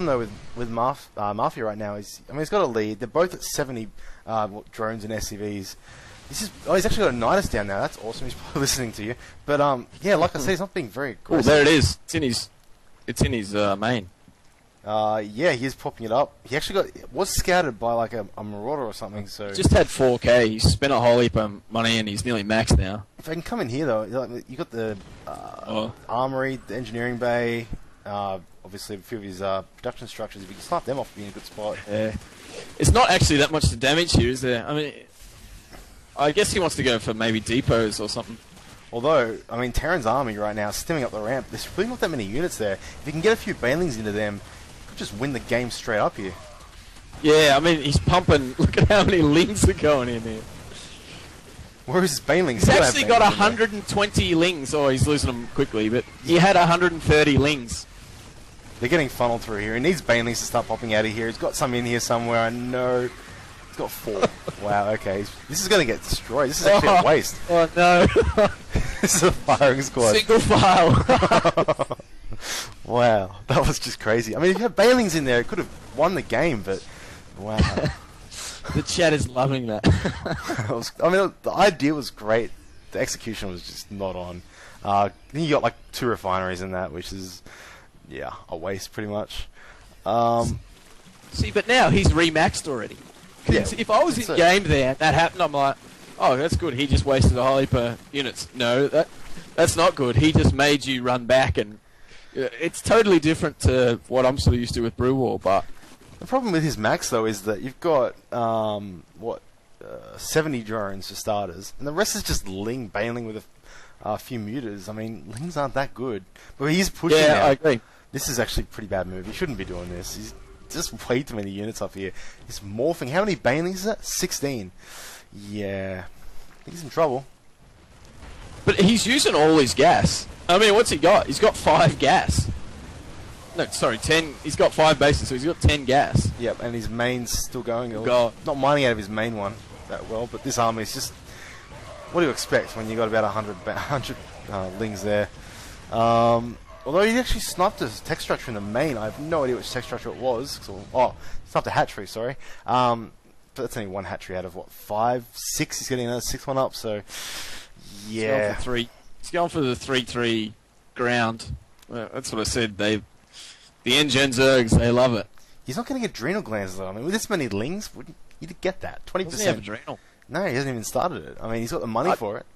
though with Mafia right now is, I mean, he's got a lead. They're both at 70 drones and SCVs. He's actually got a Nidus down now. That's awesome. He's probably listening to you. But yeah, like I said, he's not being very aggressive. Oh, there it is. It's in his main. Yeah, he is popping it up. He actually was scouted by like a marauder or something. So Just had 4K. He's spent a whole heap of money and he's nearly maxed now. if I can come in here though, you got the armory, the engineering bay, obviously a few of his production structures. If you can snipe them off, be in a good spot. Yeah. It's not actually that much to damage here, is there? I mean, I guess he wants to go for maybe depots or something. Although, I mean, Terran's army right now is stemming up the ramp. There's really not that many units there. If you can get a few banelings into them, you could just win the game straight up here. Yeah, I mean, he's pumping. Look at how many lings are going in here. Where is his banelings? He's actually got 120 lings. Oh, he's losing them quickly, but he had 130 lings. They're getting funneled through here. He needs banelings to start popping out of here. He's got some in here somewhere, I know. He's got 4. Wow, okay. This is going to get destroyed. This is actually a waste. Oh, no. This is a firing squad. Single file. Wow, that was just crazy. I mean, if you had banelings in there, it could have won the game, but wow. The chat is loving that. I mean, the idea was great. The execution was just not on. Then you got like 2 refineries in that, which is, yeah, a waste pretty much. See, but now he's remaxed already. Yeah, if I was in game there, that happened, I'm like, oh, that's good. He just wasted a whole heap of units. No, that's not good. He just made you run back, and it's totally different to what I'm sort of used to with Brew War. But the problem with his max though is that you've got 70 drones for starters, and the rest is just Ling bailing with a few mutas. I mean, Lings aren't that good, but he's pushing. Yeah, now. I agree. This is actually a pretty bad move. He shouldn't be doing this. He's just way too many units up here. He's morphing. How many banelings is that? 16. Yeah, I think he's in trouble. But he's using all his gas. I mean, what's he got? He's got 5 gas. No, sorry, 10. He's got 5 bases, so he's got 10 gas. Yep, and his main's still going. God. Not mining out of his main one that well, but this army is just... What do you expect when you got about 100 lings there? Although he actually sniped a tech structure in the main. I have no idea which tech structure it was. Oh, sniped a hatchery, sorry. But that's only 1 hatchery out of, what, 5, 6? He's getting another 6th one up, so... Yeah. He's going for the 3-3 ground. Well, that's what I said. The N-Gen Zergs, they love it. He's not getting adrenal glands, though. I mean, with this many lings, you'd get that. 20%. Doesn't he have adrenal? No, he hasn't even started it. I mean, he's got the money for it.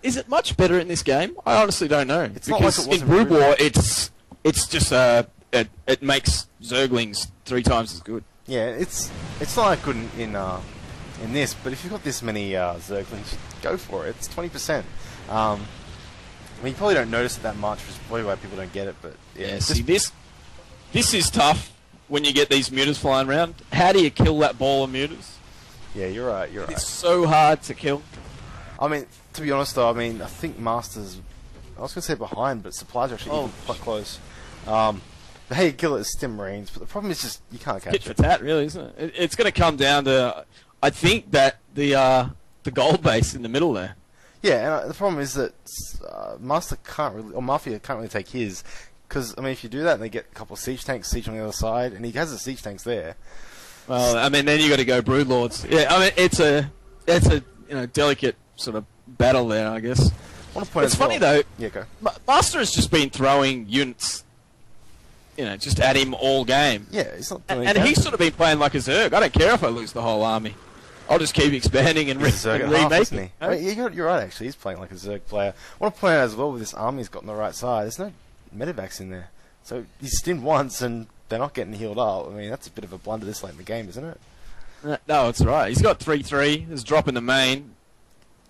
Is it much better in this game? I honestly don't know. It's not like it was in Brew War, it's just it makes Zerglings 3 times as good. Yeah, it's not that good in this, but if you've got this many Zerglings, go for it. It's 20%. I mean, you probably don't notice it that much, which is probably why people don't get it. But yeah, see, this is tough when you get these mutas flying around. How do you kill that ball of mutas? Yeah, you're right. It's so hard to kill. I mean, to be honest though, I mean, I think Masters, I was going to say behind, but supplies are actually quite close. How you kill it is Stim Marines, but the problem is just you can't catch it. Tit for tat, really, isn't it? It's going to come down to, I think, that the gold base in the middle there. Yeah, and the problem is that Mafia can't really take his, because I mean, if you do that, and they get a couple of siege tanks siege on the other side, and he has the siege tanks there. Well, I mean, then you got to go Broodlords. Yeah, I mean, it's a delicate sort of battle there, I guess. It's funny though. Yeah, go. Master has just been throwing units, just at him all game. Yeah, he's not doing and he's sort of been playing like a Zerg. I don't care if I lose the whole army. I'll just keep expanding and remaking. I mean, you're right, actually. He's playing like a Zerg player. I want to point out as well, with this army he's got on the right side, there's no medevacs in there. So he's stimmed once and they're not getting healed up. I mean, that's a bit of a blunder this late in the game, isn't it? No, it's right. He's got 3-3. There's a drop in the main.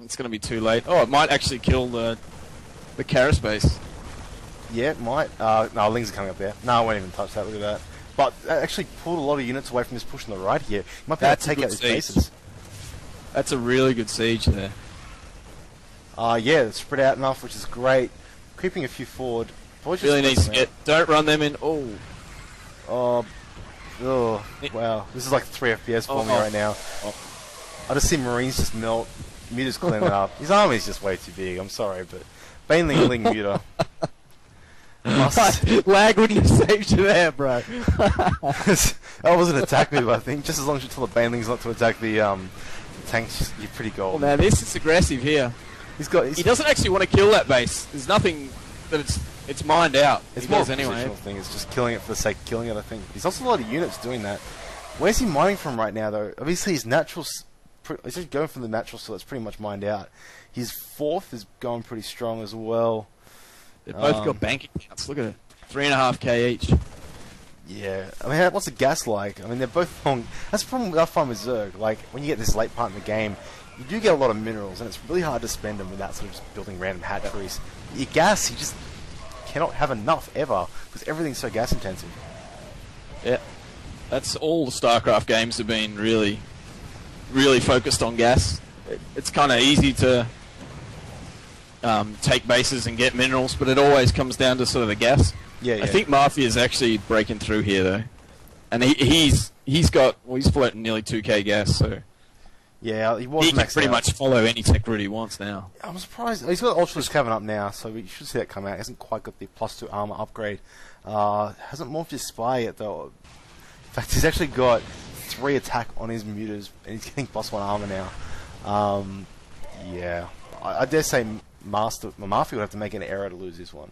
It's going to be too late. Oh, it might actually kill the Karis base. Yeah, it might. No, Lings are coming up there. No, I won't even touch that. Look at that. But that actually pulled a lot of units away from this push on the right here. He might be able to take out his bases. That's a really good siege there. Yeah, it's spread out enough, which is great. Creeping a few forward. Really needs to get... Don't run them in. Oh, wow. This is like 3 FPS for me right now. I just see Marines just melt. Mutas clean it up. His army's just way too big, I'm sorry, but Baneling Ling Muta. Lag wouldn't have saved you there, bro. That was an attack move, I think. Just as long as you tell the banelings not to attack the tanks, you're pretty golden. Well, now this is aggressive here. He doesn't actually want to kill that base. There's nothing that it's mined out. It's more a positional thing. It's just killing it for the sake of killing it, I think. There's also a lot of units doing that. Where's he mining from right now, though? Obviously, his natural... He's just going from the natural, so it's pretty much mined out. His fourth is going pretty strong as well. They've both got bank accounts. Look at it. 3.5k each. Yeah. I mean, what's the gas like? I mean, they're both long... That's the problem I find with Zerg. Like, when you get this late part in the game, you do get a lot of minerals, and it's really hard to spend them without sort of just building random hatcheries. Your gas, you just cannot have enough ever, because everything's so gas intensive. Yeah. That's all the StarCraft games have been really focused on gas. It's kind of easy to take bases and get minerals, but it always comes down to sort of the gas. Yeah. I think Mafia is actually breaking through here, though. And he's floating nearly 2k gas, so... Yeah, he was can pretty much follow any tech route he wants now. I'm surprised. He's got Ultra's coming up now, so we should see that come out. He hasn't quite got the +2 armor upgrade. Hasn't morphed his spy yet, though. In fact, he's actually got 3 attack on his mutas, and he's getting +1 armor now. Yeah. I dare say Mafia would have to make an error to lose this one.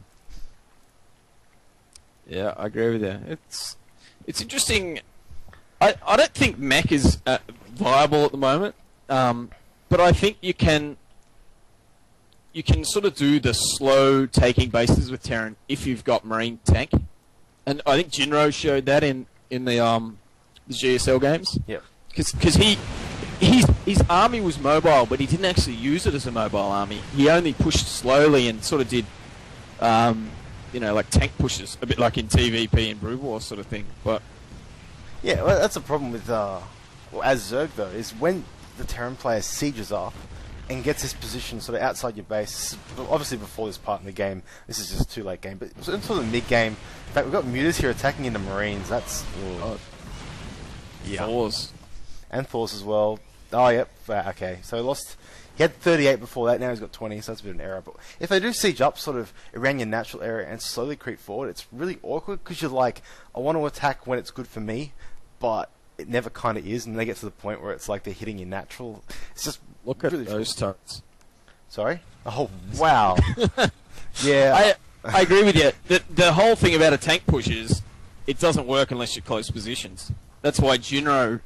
Yeah, I agree with you. It's interesting. I don't think mech is viable at the moment, but I think you can sort of do the slow taking bases with Terran if you've got Marine tank, and I think Jinro showed that in the GSL games. Yep. Because his army was mobile, but he didn't actually use it as a mobile army. He only pushed slowly and sort of did, like tank pushes, a bit like in TVP and Brood War sort of thing. But yeah, well, that's a problem with as Zerg though, is when the Terran player sieges up and gets his position sort of outside your base. Obviously, before this part in the game, this is just too late game. But until the mid game, in fact, we've got mutas here attacking into Marines. That's yeah. Thors. And Thors as well. Oh, yep. Okay, so he lost. He had 38 before that. Now he's got 20, so that's a bit of an error. But if they do siege up sort of around your natural area and slowly creep forward, it's really awkward because you're like, I want to attack when it's good for me, but it never kind of is. And they get to the point where it's like they're hitting your natural. It's just look at really those turrets. Sorry? Oh, wow. Yeah. I agree with you. The whole thing about a tank push is it doesn't work unless you're close positions. That's why Jinro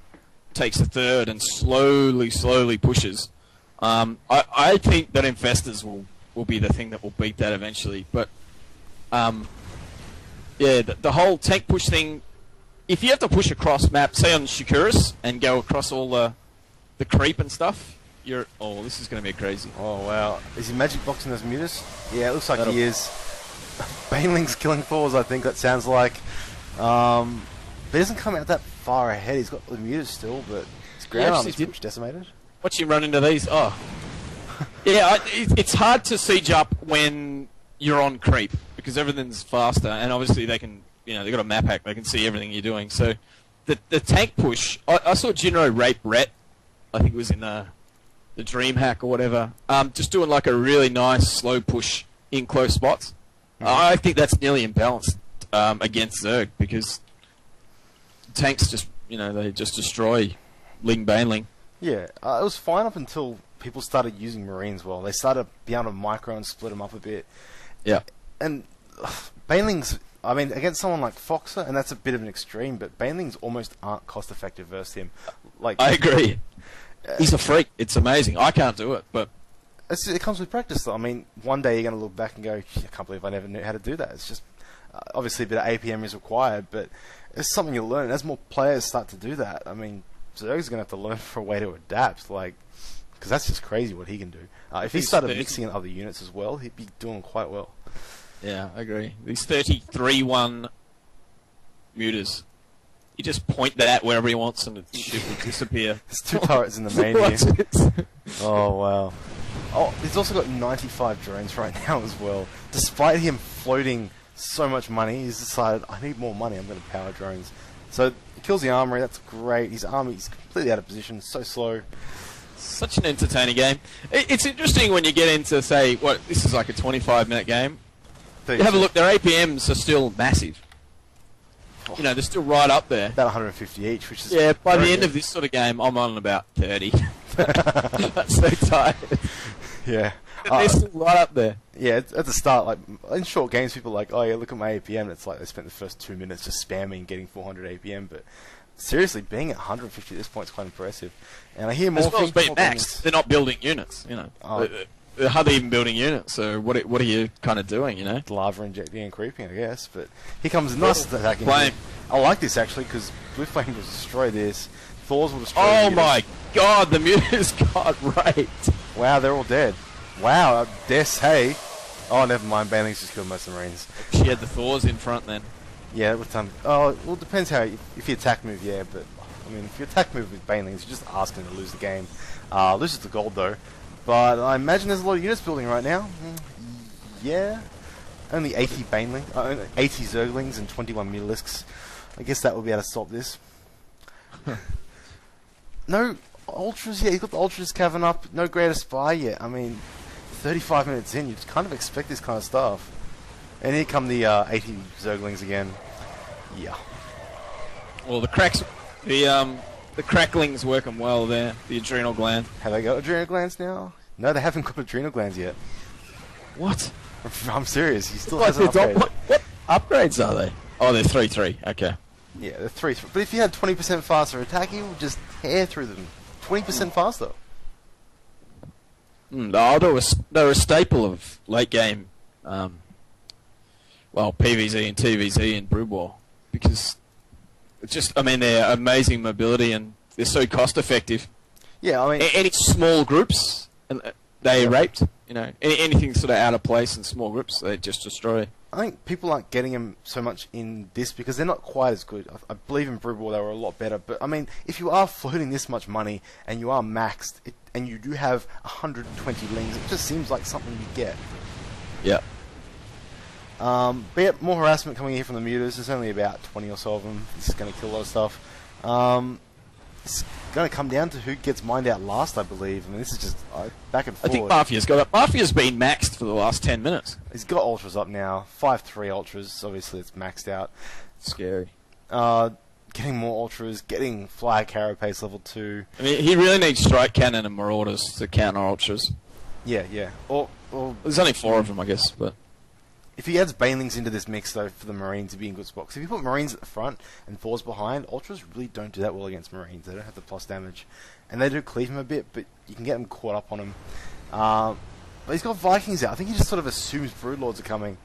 takes a third and slowly pushes. I think that Infestors will be the thing that will beat that eventually. But yeah, the whole tank push thing. If you have to push across map, say on Shakuris, and go across all the creep and stuff, this is going to be crazy. Oh wow, is he magic boxing those mutas? Yeah, it looks like he is. Baneling's killing Thors, I think that sounds like. But he doesn't come out that far ahead. He's got the mutas still, but his ground army's pretty much decimated. Watch him run into these. Oh, yeah. It's hard to siege up when you're on creep because everything's faster, and obviously they can. They've got a map hack. They can see everything you're doing. So the tank push. I saw Jinro rape Rhett. I think it was in the Dream hack or whatever. Just doing like a really nice slow push in close spots. I think that's nearly imbalanced against Zerg because tanks just they just destroy Ling Baneling. Yeah, it was fine up until people started using Marines well. They started being able to micro and split them up a bit. Yeah, and Baneling's. I mean, against someone like Foxer, and that's a bit of an extreme, but Banelings almost aren't cost-effective versus him. Like, I agree. He's a freak. It's amazing. I can't do it, but it comes with practice, though. I mean, one day you're going to look back and go, I can't believe I never knew how to do that. It's just, obviously a bit of APM is required, but it's something you learn. As more players start to do that, I mean, Zerg's going to have to learn for a way to adapt, because that's just crazy what he can do. If he started mixing in other units as well, he'd be doing quite well. Yeah, I agree. These 33-1 mutas. You just point that at wherever he wants and the ship will disappear. There's 2 turrets in the main here. Oh, wow. Oh, he's also got 95 drones right now as well. Despite him floating so much money, he's decided, I need more money, I'm going to power drones. So, he kills the armory, that's great. His army's completely out of position, so slow. Such an entertaining game. It's interesting when you get into, say, this is like a 25-minute game. You have a look, their APMs are still massive. You know, they're still right up there. About 150 each, which is... Yeah, by the end good. of this sort of game, I'm on about 30. That's so tired. Yeah. They're still right up there. Yeah, at the start, like, in short games, people are like, oh yeah, look at my APM. It's like they spent the first 2 minutes just spamming getting 400 APM, but seriously, being at 150 at this point is quite impressive. And I hear more as well as things... being maxed, they're not building units, you know. They're hardly even building units, so what are you kind of doing, you know? Lava injecting and creeping, I guess. But here comes nice attacking. Flame. I like this, actually, because Blue Flame will destroy this. Thor's will destroy Oh the my god, the mutas got raped. Wow, they're all dead. Wow, I dare say... Oh, never mind, Banelings just killed most of the Marines. She had the Thors in front then. Yeah, with oh, well, it depends how... If you attack move, yeah, but... I mean, if you attack move with Banelings, you're just asking to lose the game. Loses the gold, though. But I imagine there's a lot of units building right now. Yeah. Only 80 Baneling, 80 Zerglings and 21 Mutalisks. I guess that will be able to stop this. No Ultras yet. He's got the Ultras cavern up. No Greater Spy yet. I mean, 35 minutes in, you'd kind of expect this kind of stuff. And here come the 80 Zerglings again. Yeah. Well, the crackling's working well there. The adrenal gland. Have they got adrenal glands now? No, they haven't got adrenal glands yet. What? I'm serious. He still hasn't upgraded. What upgrades are they? Oh, they're 3-3. Okay. Yeah, they're 3. But if you had 20% faster attack, you would just tear through them. 20% faster. They're a staple of late game, PvZ and TvZ and Brood War, because it's just, I mean, they're amazing mobility and they're so cost effective. Yeah, I mean, any small groups, and they raped. You know, anything sort of out of place in small groups, they just destroy. I think people aren't getting them so much in this because they're not quite as good. I believe in Brood War they were a lot better. But I mean, if you are floating this much money and you are maxed, and you do have 120 lings, it just seems like something you get. Yeah. But yeah, more harassment coming here from the mutas. There's only about 20 or so of them. This is going to kill a lot of stuff. It's going to come down to who gets mined out last, I believe. I mean, this is just back and forth. I think Mafia's got it. Mafia's been maxed for the last 10 minutes. He's got Ultras up now. 5-3 Ultras. Obviously, it's maxed out. Scary. Getting more Ultras. Getting Flyer Carapace level 2. I mean, he really needs Strike Cannon and Marauders to counter Ultras. Yeah, yeah. Or there's only 4 of them, I guess, but... If he adds Banelings into this mix, though, for the Marines to be in good spot. Because if you put Marines at the front and Thors behind, Ultras really don't do that well against Marines. They don't have the plus damage. And they do cleave him a bit, but you can get them caught up on him. But he's got Vikings out. I think he just sort of assumes Broodlords are coming.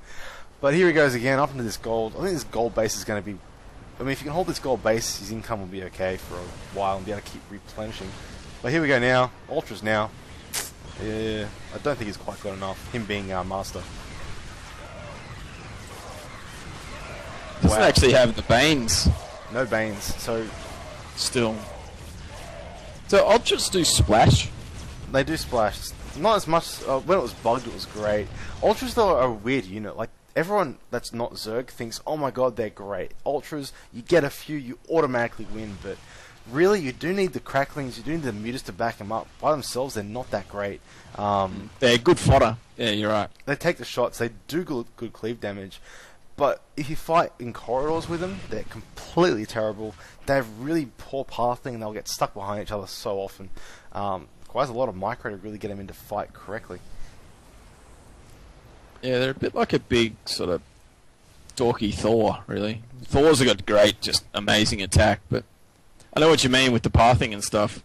But here he goes again, up into this gold. I think this gold base is going to be... I mean, if you can hold this gold base, his income will be okay for a while and be able to keep replenishing. But here we go now. Ultras now. Yeah, I don't think he's quite got enough. Him being our master. Doesn't actually have the Banes. No Banes, so... Still. So Ultras do splash? They do splash. Not as much... when it was bugged, it was great. Ultras, though, are a weird unit. Like, everyone that's not Zerg thinks, oh my god, they're great. Ultras, you get a few, you automatically win, but... Really, you do need the cracklings, you do need the mutas to back them up. By themselves, they're not that great. They're good fodder. Yeah, you're right. They take the shots, they do good cleave damage. But if you fight in corridors with them, they're completely terrible. They have really poor pathing and they'll get stuck behind each other so often. Requires a lot of micro to really get them into fight correctly. Yeah, they're a bit like a big sort of dorky Thor, really. Thors have got great, just amazing attack, but I know what you mean with the pathing and stuff.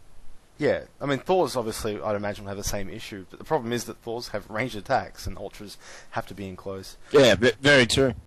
Yeah, I mean, Thors obviously, I'd imagine, will have the same issue, but the problem is that Thors have ranged attacks and Ultras have to be in close. Yeah, very true.